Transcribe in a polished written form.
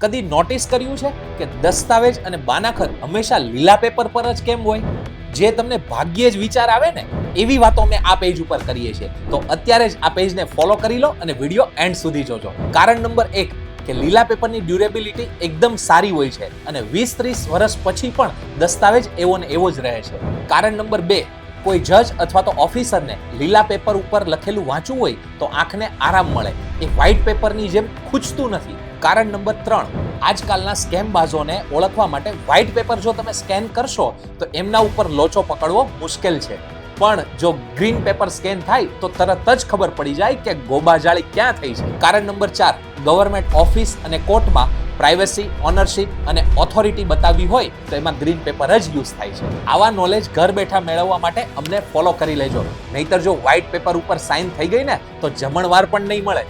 કદી નોટિસ કર્યું છે કે દસ્તાવેજ અને બાનાખર હંમેશા લીલા પેપર પર જ કેમ હોય? જે તમને ભાગ્યે જ વિચાર આવે ને એવી વાતો અમે આ પેજ ઉપર કરીએ છીએ. તો અત્યારે જ આ પેજને ફોલો કરી લો અને વિડીયો એન્ડ સુધી જોજો. કારણ નંબર 1 કે લીલા પેપરની ડ્યુરેબિલિટી એકદમ સારી હોય છે અને 20-30 વર્ષ પછી પણ દસ્તાવેજ એવો ને એવો જ રહે છે. કારણ નંબર 2, કોઈ જજ અથવા તો ઓફિસરને લીલા પેપર ઉપર લખેલું વાંચવું હોય તો આંખને આરામ મળે. એ વ્હાઇટ પેપરની જેમ ખૂંચતું નથી. કારણ નંબર 3, આજકાલના સ્કેમબાજોને ઓળખવા માટે વ્હાઇટ પેપર જો તમે સ્કેન કરશો તો એમના ઉપર લોચો પકડવો મુશ્કેલ છે. પણ જો ગ્રીન પેપર સ્કેન થાય તો તરત જ ખબર પડી જાય કે ગોબાજાળી ક્યાં થઈ છે. કારણ નંબર 4, ગવર્મેન્ટ ઓફિસ અને કોર્ટમાં પ્રાઇવસી, ઓનરશિપ અને ઓથોરિટી બતાવવી હોય તો એમાં ગ્રીન પેપર જ યુઝ થાય છે. આવા નોલેજ ઘર બેઠા મેળવવા માટે અમને ફોલો કરી લેજો. નહીતર જો વ્હાઇટ પેપર ઉપર સાઇન થઈ ગઈ ને તો જમણવાર પણ નહીં મળે.